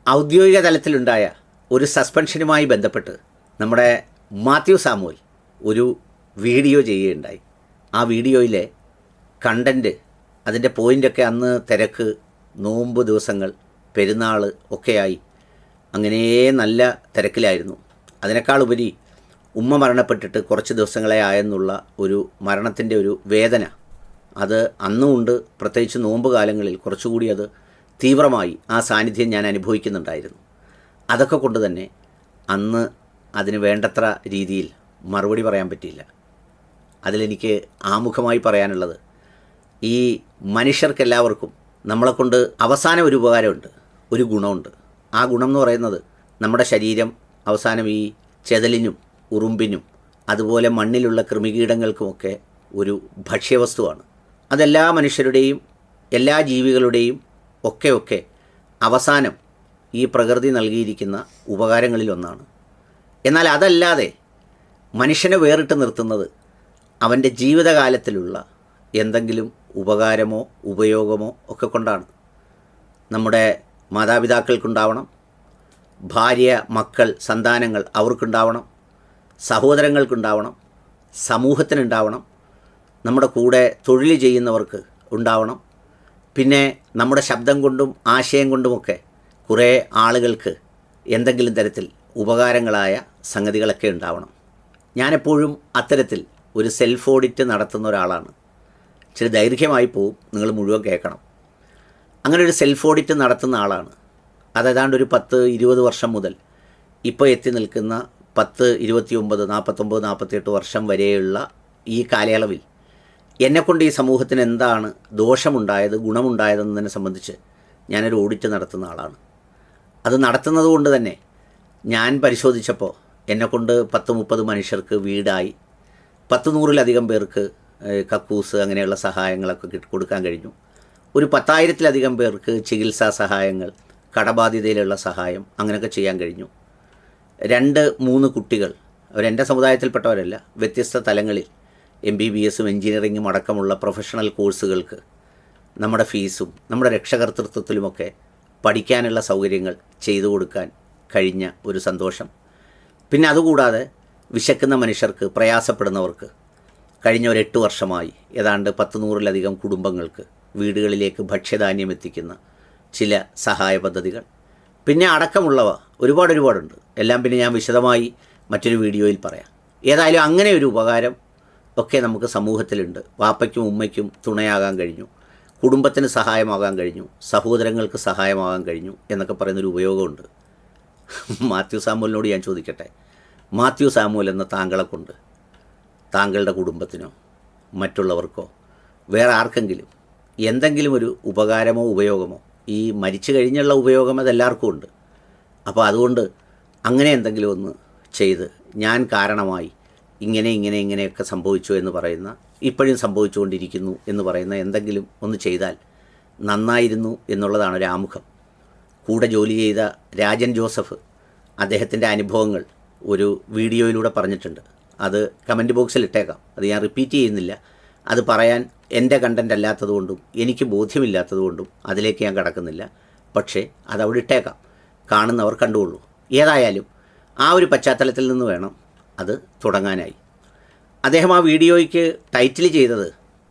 ഔദ്യോഗിക തലത്തിലുണ്ടായ ഒരു സസ്പെൻഷനുമായി ബന്ധപ്പെട്ട് നമ്മുടെ മാത്യു സാമുവൽ ഒരു വീഡിയോ ചെയ്യുകയുണ്ടായി. ആ വീഡിയോയിലെ കണ്ടൻറ്റ്, അതിൻ്റെ പോയിൻ്റൊക്കെ അന്ന് തിരക്ക്, നോമ്പ് ദിവസങ്ങൾ, പെരുന്നാൾ ഒക്കെയായി അങ്ങനെ നല്ല തിരക്കിലായിരുന്നു. അതിനേക്കാളുപരി ഉമ്മ മരണപ്പെട്ടിട്ട് കുറച്ച് ദിവസങ്ങളെ ആയെന്നുള്ള ഒരു മരണത്തിൻ്റെ ഒരു വേദന അത് അന്നുമുണ്ട്. പ്രത്യേകിച്ച് നോമ്പ് കാലങ്ങളിൽ കുറച്ചുകൂടി അത് തീവ്രമായി ആ സാന്നിധ്യം ഞാൻ അനുഭവിക്കുന്നുണ്ടായിരുന്നു. അതൊക്കെ കൊണ്ട് തന്നെ അന്ന് അതിന് വേണ്ടത്ര രീതിയിൽ മറുപടി പറയാൻ പറ്റിയില്ല. അതിലെനിക്ക് ആമുഖമായി പറയാനുള്ളത്, ഈ മനുഷ്യർക്കെല്ലാവർക്കും നമ്മളെക്കൊണ്ട് അവസാനം ഒരു ഉപകാരമുണ്ട്, ഒരു ഗുണമുണ്ട്. ആ ഗുണം എന്ന് പറയുന്നത് നമ്മുടെ ശരീരം അവസാനം ഈ ചെതലിനും ഉറുമ്പിനും അതുപോലെ മണ്ണിലുള്ള കൃമികീടങ്ങൾക്കുമൊക്കെ ഒരു ഭക്ഷ്യവസ്തുവാണ്. അതെല്ലാ മനുഷ്യരുടെയും എല്ലാ ജീവികളുടെയും ഒക്കെ അവസാനം ഈ പ്രകൃതി നൽകിയിരിക്കുന്ന ഉപകാരങ്ങളിലൊന്നാണ്. എന്നാൽ അതല്ലാതെ മനുഷ്യനെ വേറിട്ട് നിർത്തുന്നത് അവൻ്റെ ജീവിതകാലത്തിലുള്ള എന്തെങ്കിലും ഉപകാരമോ ഉപയോഗമോ ഒക്കെ കൊണ്ടാണ്. നമ്മുടെ മാതാപിതാക്കൾക്കുണ്ടാവണം, ഭാര്യ, മക്കൾ, സന്താനങ്ങൾ അവർക്കുണ്ടാവണം, സഹോദരങ്ങൾക്കുണ്ടാവണം, സമൂഹത്തിനുണ്ടാവണം, നമ്മുടെ കൂടെ തൊഴിൽ ചെയ്യുന്നവർക്ക് ഉണ്ടാവണം, പിന്നെ നമ്മുടെ ശബ്ദം കൊണ്ടും ആശയം കൊണ്ടുമൊക്കെ കുറേ ആളുകൾക്ക് എന്തെങ്കിലും തരത്തിൽ ഉപകാരങ്ങളായ സംഗതികളൊക്കെ ഉണ്ടാവണം. ഞാനെപ്പോഴും അത്തരത്തിൽ ഒരു സെൽഫ് ഓഡിറ്റ് നടത്തുന്ന ഒരാളാണ്. ഇച്ചിരി ദൈർഘ്യമായി പോവും, നിങ്ങൾ മുഴുവൻ കേൾക്കണം. അങ്ങനെ ഒരു സെൽഫ് ഓഡിറ്റ് നടത്തുന്ന ആളാണ്. അതേതാണ്ട് ഒരു 10-20 വർഷം മുതൽ ഇപ്പോൾ എത്തി നിൽക്കുന്ന 10, 29, 49, 48 വർഷം വരെയുള്ള ഈ കാലയളവിൽ എന്നെക്കൊണ്ട് ഈ സമൂഹത്തിന് എന്താണ് ദോഷമുണ്ടായത്, ഗുണമുണ്ടായതെന്നതിനെ സംബന്ധിച്ച് ഞാനൊരു ഓഡിറ്റ് നടത്തുന്ന ആളാണ്. അത് നടത്തുന്നത് കൊണ്ട് തന്നെ ഞാൻ പരിശോധിച്ചപ്പോൾ എന്നെക്കൊണ്ട് 10-30 മനുഷ്യർക്ക് വീടായി, 100-100-ലധികം പേർക്ക് കക്കൂസ് അങ്ങനെയുള്ള സഹായങ്ങളൊക്കെ കൊടുക്കാൻ കഴിഞ്ഞു. ഒരു 10,000-ലധികം പേർക്ക് ചികിത്സാ സഹായങ്ങൾ, കടബാധ്യതയിലുള്ള സഹായം അങ്ങനെയൊക്കെ ചെയ്യാൻ കഴിഞ്ഞു. 2-3 കുട്ടികൾ, അവരെൻ്റെ സമുദായത്തിൽപ്പെട്ടവരല്ല, വ്യത്യസ്ത തലങ്ങളിൽ MBBSും എൻജിനീയറിങ്ങും അടക്കമുള്ള പ്രൊഫഷണൽ കോഴ്സുകൾക്ക് നമ്മുടെ ഫീസും നമ്മുടെ രക്ഷകർത്തൃത്വത്തിലുമൊക്കെ പഠിക്കാനുള്ള സൗകര്യങ്ങൾ ചെയ്തു കൊടുക്കാൻ കഴിഞ്ഞ ഒരു സന്തോഷം. പിന്നെ അതുകൂടാതെ വിശക്കുന്ന മനുഷ്യർക്ക്, പ്രയാസപ്പെടുന്നവർക്ക് കഴിഞ്ഞ ഒരു 8 വർഷമായി ഏതാണ്ട് 100-100-ലധികം കുടുംബങ്ങൾക്ക് വീടുകളിലേക്ക് ഭക്ഷ്യധാന്യം എത്തിക്കുന്ന ചില സഹായ പദ്ധതികൾ, പിന്നെ അടക്കമുള്ളവ ഒരുപാടുണ്ട്. എല്ലാം പിന്നെ ഞാൻ വിശദമായി മറ്റൊരു വീഡിയോയിൽ പറയാം. ഏതായാലും അങ്ങനെ ഒരു ഉപകാരം ഒക്കെ നമുക്ക് സമൂഹത്തിലുണ്ട്. വാപ്പയ്ക്കും ഉമ്മയ്ക്കും തുണയാകാൻ കഴിഞ്ഞു, കുടുംബത്തിന് സഹായമാകാൻ കഴിഞ്ഞു, സഹോദരങ്ങൾക്ക് സഹായമാകാൻ കഴിഞ്ഞു എന്നൊക്കെ പറയുന്നൊരു ഉപയോഗമുണ്ട്. മാത്യു സാമുവലിനോട് ഞാൻ ചോദിക്കട്ടെ, മാത്യു സാമുവൽ എന്ന താങ്കളെ കൊണ്ട് താങ്കളുടെ കുടുംബത്തിനോ മറ്റുള്ളവർക്കോ വേറെ ആർക്കെങ്കിലും എന്തെങ്കിലും ഒരു ഉപകാരമോ ഉപയോഗമോ, ഈ മരിച്ചു കഴിഞ്ഞുള്ള ഉപയോഗം അതെല്ലാവർക്കും ഉണ്ട്. അപ്പോൾ അതുകൊണ്ട് അങ്ങനെ എന്തെങ്കിലും ഒന്ന് ചെയ്ത് ഞാൻ കാരണമായി ഇങ്ങനെയൊക്കെ സംഭവിച്ചു എന്ന് പറയുന്ന, ഇപ്പോഴും സംഭവിച്ചുകൊണ്ടിരിക്കുന്നു എന്ന് പറയുന്ന എന്തെങ്കിലും ഒന്ന് ചെയ്താൽ നന്നായിരുന്നു എന്നുള്ളതാണ് ഒരു ആമുഖം. കൂടെ ജോലി ചെയ്ത രാജൻ ജോസഫ് അദ്ദേഹത്തിൻ്റെ അനുഭവങ്ങൾ ഒരു വീഡിയോയിലൂടെ പറഞ്ഞിട്ടുണ്ട്. അത് കമൻറ്റ് ബോക്സിൽ ഇട്ടേക്കാം. അത് ഞാൻ റിപ്പീറ്റ് ചെയ്യുന്നില്ല. അത് പറയാൻ എൻ്റെ കണ്ടൻ്റ് അല്ലാത്തതുകൊണ്ടും എനിക്ക് ബോധ്യമില്ലാത്തതുകൊണ്ടും അതിലേക്ക് ഞാൻ കടക്കുന്നില്ല. പക്ഷേ അതവിടെ ഇട്ടേക്കാം, കാണുന്നവർ കണ്ടുകൊള്ളൂ. ഏതായാലും ആ ഒരു പശ്ചാത്തലത്തിൽ നിന്ന് വേണം അത് തുടങ്ങാനായി. അദ്ദേഹം ആ വീഡിയോയ്ക്ക് ടൈറ്റിൽ ചെയ്തത്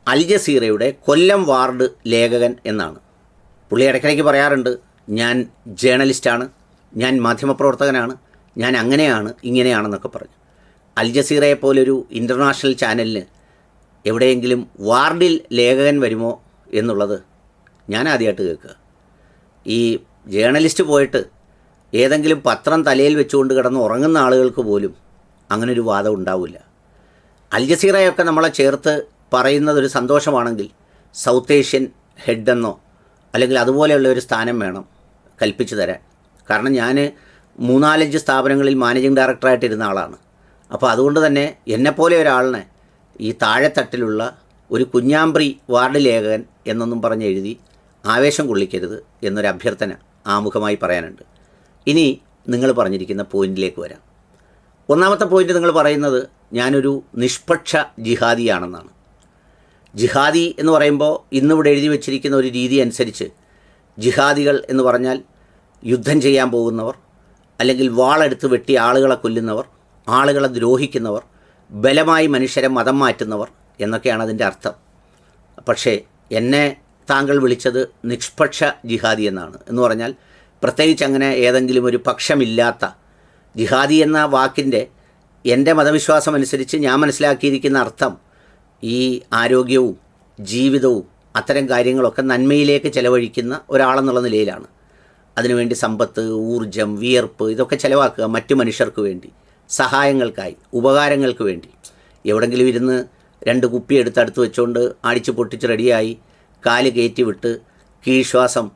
അൽ ജസീറയുടെ കൊല്ലം വാർഡ് ലേഖകൻ എന്നാണ്. പുള്ളി ഇടയ്ക്കിടയ്ക്ക് പറയാറുണ്ട്, ഞാൻ ജേർണലിസ്റ്റാണ്, ഞാൻ മാധ്യമപ്രവർത്തകനാണ്, ഞാൻ അങ്ങനെയാണ് ഇങ്ങനെയാണെന്നൊക്കെ പറഞ്ഞു. അൽ ജസീറയെപ്പോലൊരു ഇൻ്റർനാഷണൽ ചാനലിന് എവിടെയെങ്കിലും വാർഡിൽ ലേഖകൻ വരുമോ എന്നുള്ളത് ഞാൻ ആദ്യമായിട്ട് കേൾക്കുക. ഈ ജേർണലിസ്റ്റ് പോയിട്ട് ഏതെങ്കിലും പത്രം തലയിൽ വെച്ചുകൊണ്ട് കിടന്ന് ഉറങ്ങുന്ന ആളുകൾക്ക് പോലും അങ്ങനൊരു വാദം ഉണ്ടാവില്ല. അൽ ജസീറയൊക്കെ നമ്മളെ ചേർത്ത് പറയുന്നതൊരു സന്തോഷമാണെങ്കിൽ സൗത്ത് ഏഷ്യൻ ഹെഡെന്നോ അല്ലെങ്കിൽ അതുപോലെയുള്ള ഒരു സ്ഥാനം വേണം കൽപ്പിച്ചു തരാൻ. കാരണം ഞാൻ 3-4 സ്ഥാപനങ്ങളിൽ മാനേജിങ് ഡയറക്ടറായിട്ടിരുന്ന ആളാണ്. അപ്പോൾ അതുകൊണ്ട് തന്നെ എന്നെപ്പോലെ ഒരാളിനെ ഈ താഴെത്തട്ടിലുള്ള ഒരു കുഞ്ഞാമ്പ്രി വാർഡ് ലേഖകൻ എന്നൊന്നും പറഞ്ഞ് എഴുതി ആവേശം കൊള്ളിക്കരുത് എന്നൊരു അഭ്യർത്ഥന ആമുഖമായി പറയാനുണ്ട്. ഇനി നിങ്ങൾ പറഞ്ഞിരിക്കുന്ന പോയിന്റിലേക്ക് വരാം. ഒന്നാമത്തെ പോയിന്റ് നിങ്ങൾ പറയുന്നത് ഞാനൊരു നിഷ്പക്ഷ ജിഹാദിയാണെന്നാണ്. ജിഹാദി എന്ന് പറയുമ്പോൾ ഇന്നിവിടെ എഴുതി വച്ചിരിക്കുന്ന ഒരു രീതി അനുസരിച്ച് ജിഹാദികൾ എന്ന് പറഞ്ഞാൽ യുദ്ധം ചെയ്യാൻ പോകുന്നവർ, അല്ലെങ്കിൽ വാളെടുത്ത് വെട്ടി ആളുകളെ കൊല്ലുന്നവർ, ആളുകളെ ദ്രോഹിക്കുന്നവർ, ബലമായി മനുഷ്യരെ മതം മാറ്റുന്നവർ എന്നൊക്കെയാണ് അതിൻ്റെ അർത്ഥം. പക്ഷേ എന്നെ താങ്കൾ വിളിച്ചത് നിഷ്പക്ഷ ജിഹാദി എന്നാണ്. എന്ന് പറഞ്ഞാൽ പ്രത്യേകിച്ച് അങ്ങനെ ഏതെങ്കിലും ഒരു പക്ഷമില്ലാത്ത ജിഹാദി എന്ന വാക്കിൻ്റെ എൻ്റെ മതവിശ്വാസം അനുസരിച്ച് ഞാൻ മനസ്സിലാക്കിയിരിക്കുന്ന അർത്ഥം ഈ ആരോഗ്യവും ജീവിതവും അത്തരം കാര്യങ്ങളൊക്കെ നന്മയിലേക്ക് ചെലവഴിക്കുന്ന ഒരാളെന്നുള്ള നിലയിലാണ്. അതിനുവേണ്ടി സമ്പത്ത്, ഊർജം, വിയർപ്പ് ഇതൊക്കെ ചിലവാക്കുക മറ്റു മനുഷ്യർക്ക് വേണ്ടി, സഹായങ്ങൾക്കായി, ഉപകാരങ്ങൾക്ക് വേണ്ടി. എവിടെങ്കിലും ഇരുന്ന് 2 കുപ്പി അടുത്ത് വെച്ചുകൊണ്ട് അടിച്ച് പൊട്ടിച്ച് റെഡിയായി കാല് കയറ്റി വിട്ട് കീഴ്ശ്വാസം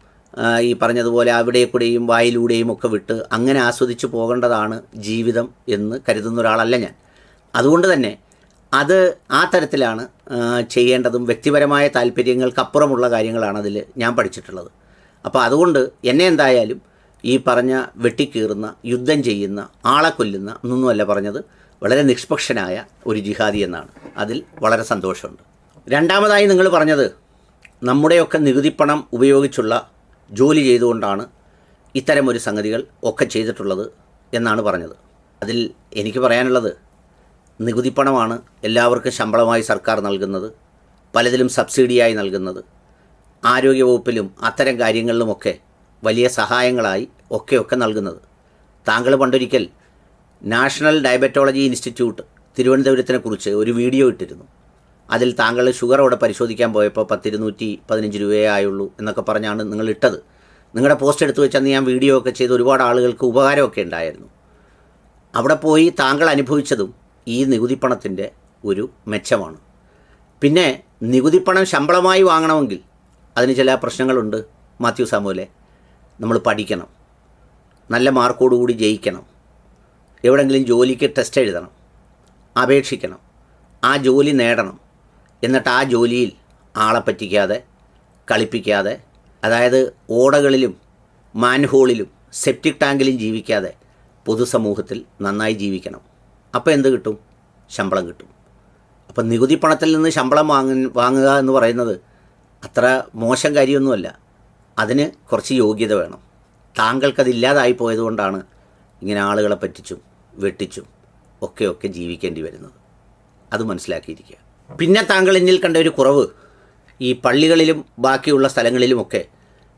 ഈ പറഞ്ഞതുപോലെ അവിടെ കൂടെയും വായിലൂടെയും ഒക്കെ വിട്ട് അങ്ങനെ ആസ്വദിച്ച് പോകേണ്ടതാണ് ജീവിതം എന്ന് കരുതുന്ന ഒരാളല്ല ഞാൻ. അതുകൊണ്ട് തന്നെ അത് ആ തരത്തിലാണ് ചെയ്യേണ്ടതും. വ്യക്തിപരമായ താല്പര്യങ്ങൾക്കപ്പുറമുള്ള കാര്യങ്ങളാണ് അതിൽ ഞാൻ പഠിച്ചിട്ടുള്ളത്. അപ്പോൾ അതുകൊണ്ട് എന്നെ എന്തായാലും ഈ പറഞ്ഞ വെട്ടിക്കീറുന്ന, യുദ്ധം ചെയ്യുന്ന, ആളെ കൊല്ലുന്ന എന്നൊന്നുമല്ല പറഞ്ഞത്. വളരെ നിഷ്പക്ഷനായ ഒരു ജിഹാദി എന്നാണ്. അതിൽ വളരെ സന്തോഷമുണ്ട്. രണ്ടാമതായി നിങ്ങൾ പറഞ്ഞത് നമ്മുടെയൊക്കെ നികുതിപ്പണം ഉപയോഗിച്ചുള്ള ജോലി ചെയ്തുകൊണ്ടാണ് ഇത്തരമൊരു സംഗതികൾ ഒക്കെ ചെയ്തിട്ടുള്ളത് എന്നാണ് പറഞ്ഞത്. അതിൽ എനിക്ക് പറയാനുള്ളത്, നികുതിപ്പണമാണ് എല്ലാവർക്കും ശമ്പളമായി സർക്കാർ നൽകുന്നത്, പലതിലും സബ്സിഡിയായി നൽകുന്നത്, ആരോഗ്യവകുപ്പിലും അത്തരം കാര്യങ്ങളിലുമൊക്കെ വലിയ സഹായങ്ങളായി ഒക്കെ നൽകുന്നത്. താങ്കൾ പണ്ടൊരിക്കൽ നാഷണൽ ഡയബറ്റോളജി ഇൻസ്റ്റിറ്റ്യൂട്ട് തിരുവനന്തപുരത്തിനെക്കുറിച്ച് ഒരു വീഡിയോ ഇട്ടിരുന്നു. അതിൽ താങ്കൾ ഷുഗർ അവിടെ പരിശോധിക്കാൻ പോയപ്പോൾ 215 രൂപയേ ആയുള്ളൂ എന്നൊക്കെ പറഞ്ഞാണ് നിങ്ങൾ ഇട്ടത്. നിങ്ങളുടെ പോസ്റ്റ് എടുത്തു വെച്ചന്ന് ഞാൻ വീഡിയോ ഒക്കെ ചെയ്ത് ഒരുപാട് ആളുകൾക്ക് ഉപകാരമൊക്കെ ഉണ്ടായിരുന്നു. അവിടെ പോയി താങ്കൾ അനുഭവിച്ചതും ഈ നികുതിപ്പണത്തിൻ്റെ ഒരു മെച്ചമാണ്. പിന്നെ നികുതിപ്പണം ശമ്പളമായി വാങ്ങണമെങ്കിൽ അതിന് ചില പ്രശ്നങ്ങളുണ്ട് മാത്യു സാമുവലെ. നമ്മൾ പഠിക്കണം, നല്ല മാർക്കോടുകൂടി ജയിക്കണം, എവിടെയെങ്കിലും ജോലിക്ക് ടെസ്റ്റ് എഴുതണം, അപേക്ഷിക്കണം, ആ ജോലി നേടണം. എന്നിട്ട് ആ ജോലിയിൽ ആളെ പറ്റിക്കാതെ, കളിപ്പിക്കാതെ, അതായത് ഓടകളിലും മാൻഹോളിലും സെപ്റ്റിക് ടാങ്കിലും ജീവിക്കാതെ പൊതുസമൂഹത്തിൽ നന്നായി ജീവിക്കണം. അപ്പോൾ എന്ത് കിട്ടും? ശമ്പളം കിട്ടും. അപ്പം നികുതി പണത്തിൽ നിന്ന് ശമ്പളം വാങ്ങുക എന്ന് പറയുന്നത് അത്ര മോശം കാര്യമൊന്നുമല്ല. അതിന് കുറച്ച് യോഗ്യത വേണം. താങ്കൾക്കതില്ലാതായി പോയതുകൊണ്ടാണ് ഇങ്ങനെ ആളുകളെ പറ്റിച്ചും വെട്ടിച്ചും ഒക്കെ ജീവിക്കേണ്ടി വരുന്നത്. അത് മനസ്സിലാക്കിയിരിക്കുക. പിന്നെ താങ്കൾ എന്നിൽ കണ്ട ഒരു കുറവ്, ഈ പള്ളികളിലും ബാക്കിയുള്ള സ്ഥലങ്ങളിലുമൊക്കെ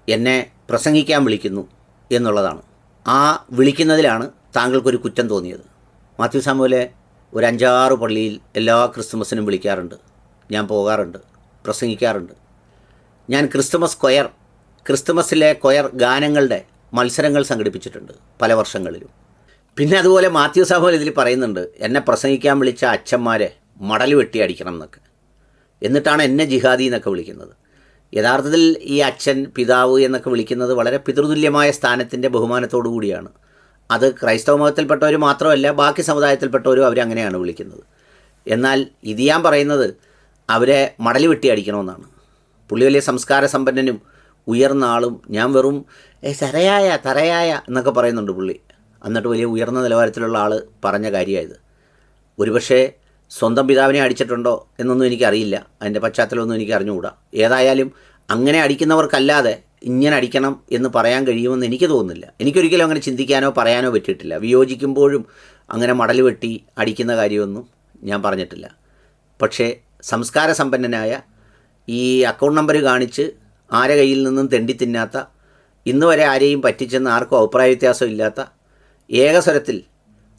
എന്നെ പ്രസംഗിക്കാൻ വിളിക്കുന്നു എന്നുള്ളതാണ്. ആ വിളിക്കുന്നതിലാണ് താങ്കൾക്കൊരു കുറ്റം തോന്നിയത്. മാത്യു സാമുവലെ, ഒരു 5-6 പള്ളിയിൽ എല്ലാ ക്രിസ്തുമസിനും വിളിക്കാറുണ്ട്. ഞാൻ പോകാറുണ്ട്, പ്രസംഗിക്കാറുണ്ട്. ഞാൻ ക്രിസ്തുമസിലെ കൊയർ ഗാനങ്ങളുടെ മത്സരങ്ങൾ സംഘടിപ്പിച്ചിട്ടുണ്ട് പല വർഷങ്ങളിലും. പിന്നെ അതുപോലെ മാത്യു സാമുവൽ ഇതിൽ പറയുന്നുണ്ട്, എന്നെ പ്രസംഗിക്കാൻ വിളിച്ച അച്ഛന്മാരെ മടൽ വെട്ടി അടിക്കണം എന്നൊക്കെ. എന്നിട്ടാണ് എന്നെ ജിഹാദി എന്നൊക്കെ വിളിക്കുന്നത്. യഥാർത്ഥത്തിൽ ഈ അച്ഛൻ, പിതാവ് എന്നൊക്കെ വിളിക്കുന്നത് വളരെ പിതൃതുല്യമായ സ്ഥാനത്തിൻ്റെ ബഹുമാനത്തോടു കൂടിയാണ്. അത് ക്രൈസ്തവ മതത്തിൽപ്പെട്ടവർ മാത്രമല്ല, ബാക്കി സമുദായത്തിൽപ്പെട്ടവരും അവരങ്ങനെയാണ് വിളിക്കുന്നത്. എന്നാൽ ഇത് ഞാൻ പറയുന്നത് അവരെ മടൽ വെട്ടി അടിക്കണമെന്നാണ്. പുള്ളി വലിയ സംസ്കാര സമ്പന്നനും ഉയർന്ന ആളും, ഞാൻ വെറും തറയായ എന്നൊക്കെ പറയുന്നുണ്ട് പുള്ളി. എന്നിട്ട് വലിയ ഉയർന്ന നിലവാരത്തിലുള്ള ആൾ പറഞ്ഞ കാര്യമായത്. ഒരുപക്ഷേ സ്വന്തം പിതാവിനെ അടിച്ചിട്ടുണ്ടോ എന്നൊന്നും എനിക്കറിയില്ല, അതിൻ്റെ പശ്ചാത്തലമൊന്നും എനിക്ക് അറിഞ്ഞുകൂടാ. ഏതായാലും അങ്ങനെ അടിക്കുന്നവർക്കല്ലാതെ ഇങ്ങനെ അടിക്കണം എന്ന് പറയാൻ കഴിയുമെന്ന് എനിക്ക് തോന്നുന്നില്ല. എനിക്കൊരിക്കലും അങ്ങനെ ചിന്തിക്കാനോ പറയാനോ പറ്റിയിട്ടില്ല. വിയോജിക്കുമ്പോഴും അങ്ങനെ മടൽ വെട്ടി അടിക്കുന്ന കാര്യമൊന്നും ഞാൻ പറഞ്ഞിട്ടില്ല. പക്ഷേ സംസ്കാര സമ്പന്നനായ, ഈ അക്കൗണ്ട് നമ്പർ കാണിച്ച് ആരെ കയ്യിൽ നിന്നും തെണ്ടി തിന്നാത്ത, ഇന്ന് വരെ ആരെയും പറ്റിച്ചെന്ന് ആർക്കും അഭിപ്രായ വ്യത്യാസം ഇല്ലാത്ത, ഏകസ്വരത്തിൽ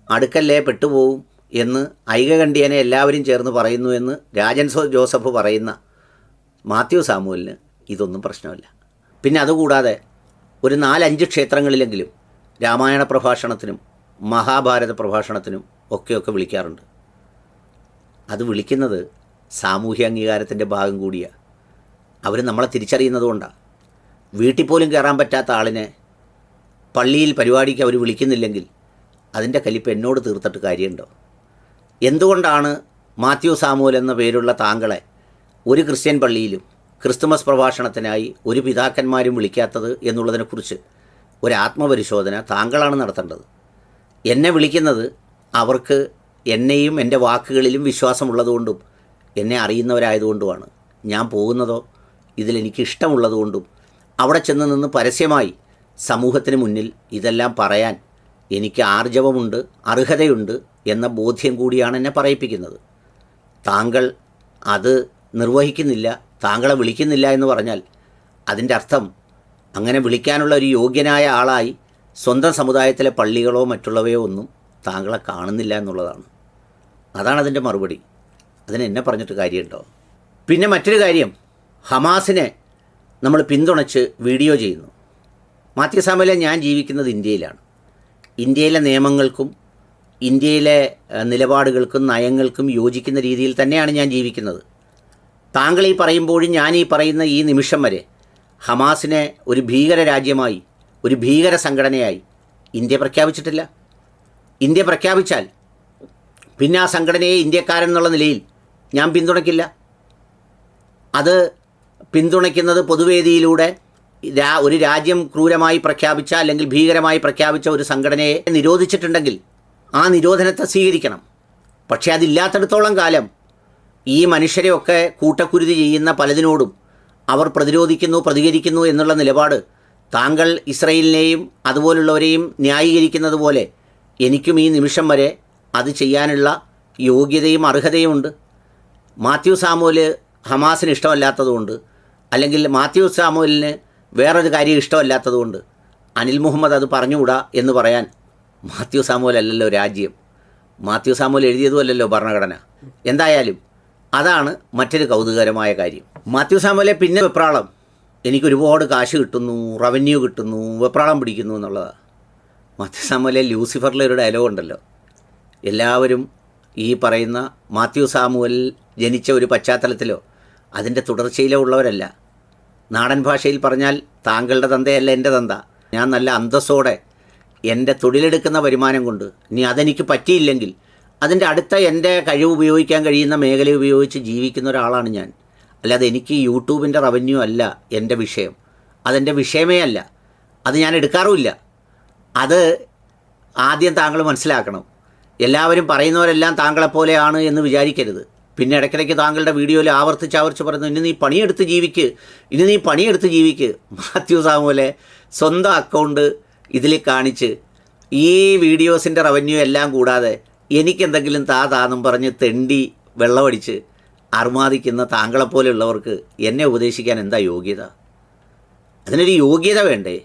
അടുക്കല്ലേ പെട്ടുപോകും എന്ന് ഐകകണ്ഠ്യേന എല്ലാവരും ചേർന്ന് പറയുന്നു എന്ന് രാജൻ ജോസഫ് പറയുന്ന മാത്യു സാമുവലിന് ഇതൊന്നും പ്രശ്നമല്ല. പിന്നെ അതുകൂടാതെ ഒരു 4-5 ക്ഷേത്രങ്ങളിലെങ്കിലും രാമായണ പ്രഭാഷണത്തിനും മഹാഭാരത പ്രഭാഷണത്തിനും ഒക്കെ വിളിക്കാറുണ്ട്. അത് വിളിക്കുന്നത് സാമൂഹ്യ അംഗീകാരത്തിൻ്റെ ഭാഗം കൂടിയാണ്. അവർ നമ്മളെ തിരിച്ചറിയുന്നത് കൊണ്ടാണ്. വീട്ടിൽ പോലും കയറാൻ പറ്റാത്ത ആളിനെ പള്ളിയിൽ പരിപാടിക്ക് അവർ വിളിക്കുന്നില്ലെങ്കിൽ അതിൻ്റെ കലിപ്പ് എന്നോട് തീർത്തിട്ട് കാര്യമുണ്ടോ? എന്തുകൊണ്ടാണ് മാത്യു സാമുവൽ എന്ന പേരുള്ള താങ്കളെ ഒരു ക്രിസ്ത്യൻ പള്ളിയിലും ക്രിസ്തുമസ് പ്രഭാഷണത്തിനായി ഒരു പിതാക്കന്മാരും വിളിക്കാത്തത് എന്നുള്ളതിനെക്കുറിച്ച് ഒരു ആത്മപരിശോധന താങ്കളാണ് നടത്തേണ്ടത്. എന്നെ വിളിക്കുന്നത് അവർക്ക് എന്നെയും എൻ്റെ വാക്കുകളിലും വിശ്വാസമുള്ളതുകൊണ്ടും എന്നെ അറിയുന്നവരായതുകൊണ്ടുമാണ്. ഞാൻ പോകുന്നതോ ഇതിലെനിക്ക് ഇഷ്ടമുള്ളതുകൊണ്ടും അവിടെ ചെന്ന് നിന്ന് പരസ്യമായി സമൂഹത്തിന് മുന്നിൽ ഇതെല്ലാം പറയാൻ എനിക്ക് ആർജവമുണ്ട്, അർഹതയുണ്ട് എന്ന ബോധ്യം കൂടിയാണ് എന്നെ പറയിപ്പിക്കുന്നത്. താങ്കൾ അത് നിർവഹിക്കുന്നില്ല, താങ്കളെ വിളിക്കുന്നില്ല എന്ന് പറഞ്ഞാൽ അതിൻ്റെ അർത്ഥം അങ്ങനെ വിളിക്കാനുള്ള ഒരു യോഗ്യനായ ആളായി സ്വന്തം സമുദായത്തിലെ പള്ളികളോ മറ്റുള്ളവയോ ഒന്നും താങ്കളെ കാണുന്നില്ല എന്നുള്ളതാണ്. അതാണ് അതിൻ്റെ മറുപടി. അതിന് എന്നെ പറഞ്ഞിട്ട് കാര്യമുണ്ടോ? പിന്നെ മറ്റൊരു കാര്യം, ഹമാസിനെ നമ്മൾ പിന്തുണച്ച് വീഡിയോ ചെയ്യുന്നു. മാത്യു സാമുവലെ, ഞാൻ ജീവിക്കുന്നത് ഇന്ത്യയിലാണ്. ഇന്ത്യയിലെ നിയമങ്ങൾക്കും ഇന്ത്യയിലെ നിലപാടുകൾക്കും നയങ്ങൾക്കും യോജിക്കുന്ന രീതിയിൽ തന്നെയാണ് ഞാൻ ജീവിക്കുന്നത്. താങ്കൾ ഈ പറയുമ്പോഴും ഞാൻ ഈ പറയുന്ന ഈ നിമിഷം വരെ ഹമാസിനെ ഒരു ഭീകര രാജ്യമായി, ഒരു ഭീകര സംഘടനയായി ഇന്ത്യ പ്രഖ്യാപിച്ചിട്ടില്ല. ഇന്ത്യ പ്രഖ്യാപിച്ചാൽ പിന്നെ ആ സംഘടനയെ ഇന്ത്യക്കാരൻ എന്നുള്ള നിലയിൽ ഞാൻ പിന്തുണയ്ക്കില്ല. അത് പിന്തുണയ്ക്കുന്നത് പൊതുവേദിയിലൂടെ ഒരു രാജ്യം ക്രൂരമായി പ്രഖ്യാപിച്ച അല്ലെങ്കിൽ ഭീകരമായി പ്രഖ്യാപിച്ച ഒരു സംഘടനയെ നിരോധിച്ചിട്ടുണ്ടെങ്കിൽ ആ നിരോധനത്തെ സ്വീകരിക്കണം. പക്ഷേ അതില്ലാത്തിടത്തോളം കാലം ഈ മനുഷ്യരെയൊക്കെ കൂട്ടക്കുരുതി ചെയ്യുന്ന പലതിനോടും അവർ പ്രതിരോധിക്കുന്നു, പ്രതികരിക്കുന്നു എന്നുള്ള നിലപാട് താങ്കൾ ഇസ്രയേലിനെയും അതുപോലുള്ളവരെയും ന്യായീകരിക്കുന്നത് പോലെ എനിക്കും ഈ നിമിഷം വരെ അത് ചെയ്യാനുള്ള യോഗ്യതയും അർഹതയുമുണ്ട്. മാത്യു സാമുവൽ ഹമാസിന് ഇഷ്ടമല്ലാത്തതുകൊണ്ട്, അല്ലെങ്കിൽ മാത്യു സാമുവലിന് വേറൊരു കാര്യം ഇഷ്ടമല്ലാത്തതുകൊണ്ട് അനിൽ മുഹമ്മദ് അത് പറഞ്ഞുകൂടാ എന്ന് പറയാൻ മാത്യു സാമുവൽ അല്ലല്ലോ രാജ്യം, മാത്യു സാമുവൽ എഴുതിയതുമല്ലല്ലോ ഭരണഘടന. എന്തായാലും അതാണ് മറ്റൊരു കൗതുകകരമായ കാര്യം. മാത്യു സാമുവലെ പിന്നെ വെപ്രാളം, എനിക്കൊരുപാട് കാശ് കിട്ടുന്നു, റവന്യൂ കിട്ടുന്നു, വെപ്രാളം പിടിക്കുന്നു എന്നുള്ളതാണ്. മാത്യു സാമുവലെ, ലൂസിഫറിലെ ഒരു ഡയലോഗ് ഉണ്ടല്ലോ, എല്ലാവരും ഈ പറയുന്ന മാത്യു സാമുവൽ ജനിച്ച ഒരു പശ്ചാത്തലത്തിലോ അതിൻ്റെ തുടർച്ചയിലോ ഉള്ളവരല്ല. നാടൻ ഭാഷയിൽ പറഞ്ഞാൽ താങ്കളുടെ തന്തയല്ല എൻ്റെ തന്ത. ഞാൻ നല്ല അന്തസ്സോടെ എൻ്റെ തൊഴിലെടുക്കുന്ന വരുമാനം കൊണ്ട്, ഇനി അതെനിക്ക് പറ്റിയില്ലെങ്കിൽ അതിൻ്റെ അടുത്ത എൻ്റെ കഴിവ് ഉപയോഗിക്കാൻ കഴിയുന്ന മേഖല ഉപയോഗിച്ച് ജീവിക്കുന്ന ഒരാളാണ് ഞാൻ. അല്ലാതെ എനിക്ക് യൂട്യൂബിൻ്റെ റവന്യൂ അല്ല എൻ്റെ വിഷയം, അതെൻ്റെ വിഷയമേ അല്ല, അത് ഞാൻ എടുക്കാറുമില്ല. അത് ആദ്യം താങ്കൾ മനസ്സിലാക്കണം. എല്ലാവരും പറയുന്നവരെല്ലാം താങ്കളെപ്പോലെയാണ് എന്ന് വിചാരിക്കരുത്. പിന്നെ ഇടയ്ക്കിടയ്ക്ക് താങ്കളുടെ വീഡിയോയിൽ ആവർത്തിച്ച് പറയുന്നു, ഇനി നീ പണിയെടുത്ത് ജീവിക്ക്. മാത്യു സാമുവലെ സ്വന്തം അക്കൗണ്ട് ഇതിൽ കാണിച്ച് ഈ വീഡിയോസിൻ്റെ റവന്യൂ എല്ലാം കൂടാതെ എനിക്കെന്തെങ്കിലും താന്നും പറഞ്ഞ് തെണ്ടി വെള്ളമടിച്ച് അർമാദിക്കുന്ന താങ്കളെപ്പോലെയുള്ളവർക്ക് എന്നെ ഉപദേശിക്കാൻ എന്താ യോഗ്യത? അതിനൊരു യോഗ്യത വേണ്ടേ?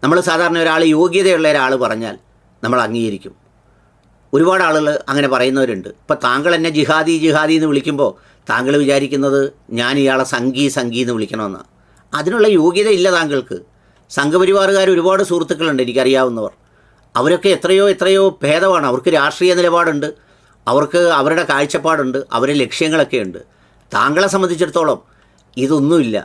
നമ്മൾ സാധാരണ ഒരാൾ യോഗ്യതയുള്ള ഒരാൾ പറഞ്ഞാൽ നമ്മൾ അംഗീകരിക്കും. ഒരുപാട് ആളുകൾ അങ്ങനെ പറയുന്നവരുണ്ട്. ഇപ്പോൾ താങ്കൾ എന്നെ ജിഹാദി എന്ന് വിളിക്കുമ്പോൾ താങ്കൾ വിചാരിക്കുന്നത് ഞാൻ ഇയാളെ സംഘി എന്ന് വിളിക്കണമെന്നാണ്. അതിനുള്ള യോഗ്യത ഇല്ല താങ്കൾക്ക്. സംഘപരിവാറുകാർ ഒരുപാട് സുഹൃത്തുക്കളുണ്ട് എനിക്കറിയാവുന്നവർ. അവരൊക്കെ എത്രയോ ഭേദമാണ്. അവർക്ക് രാഷ്ട്രീയ നിലപാടുണ്ട്, അവർക്ക് അവരുടെ കാഴ്ചപ്പാടുണ്ട്, അവരുടെ ലക്ഷ്യങ്ങളൊക്കെ ഉണ്ട്. താങ്കളെ സംബന്ധിച്ചിടത്തോളം ഇതൊന്നുമില്ല.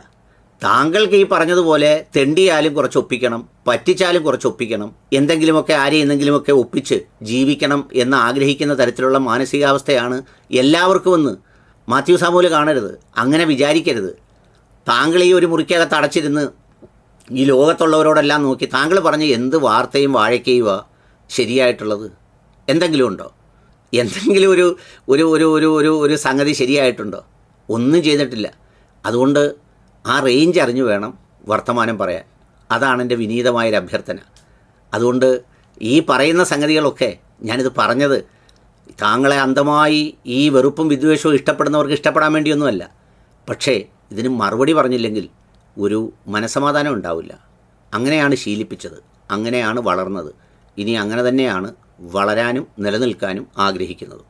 താങ്കൾക്ക് ഈ പറഞ്ഞതുപോലെ തെണ്ടിയാലും കുറച്ച് ഒപ്പിക്കണം, പറ്റിച്ചാലും കുറച്ച് ഒപ്പിക്കണം, എന്തെങ്കിലുമൊക്കെ ഒപ്പിച്ച് ജീവിക്കണം എന്ന് ആഗ്രഹിക്കുന്ന തരത്തിലുള്ള മാനസികാവസ്ഥയാണ് എല്ലാവർക്കും എന്ന് മാത്യു സാമുവൽ കാണരുത്. അങ്ങനെ വിചാരിക്കരുത്. താങ്കൾ ഈ ഒരു മുറിക്കകത്ത് അടച്ചിരുന്ന് ഈ ലോകത്തുള്ളവരോടെല്ലാം നോക്കി താങ്കൾ പറഞ്ഞ് എന്ത് വാർത്തയും വാഴയ്ക്കയുവാ ശരിയായിട്ടുള്ളത്? എന്തെങ്കിലും ഉണ്ടോ? എന്തെങ്കിലും ഒരു ഒരു ഒരു ഒരു ഒരു ഒരു സംഗതി ശരിയായിട്ടുണ്ടോ? ഒന്നും ചെയ്തിട്ടില്ല. അതുകൊണ്ട് ആ റേഞ്ച് അറിഞ്ഞു വേണം വർത്തമാനം പറയാൻ. അതാണ് എൻ്റെ വിനീതമായൊരു അഭ്യർത്ഥന. അതുകൊണ്ട് ഈ പറയുന്ന സംഗതികളൊക്കെ ഞാനിത് പറഞ്ഞത് താങ്കളെ അന്ധമായി ഈ വെറുപ്പും വിദ്വേഷവും ഇഷ്ടപ്പെടുന്നവർക്ക് ഇഷ്ടപ്പെടാൻ വേണ്ടിയൊന്നുമല്ല. പക്ഷേ ഇതിന് മറുപടി പറഞ്ഞില്ലെങ്കിൽ ഒരു മനസമാധാനം ഉണ്ടാവില്ല. അങ്ങനെയാണ് ശീലിപ്പിച്ചത്, അങ്ങനെയാണ് വളർന്നത്. ഇനി അങ്ങനെ തന്നെയാണ് വളരാനും നിലനിൽക്കാനും ആഗ്രഹിക്കുന്നത്.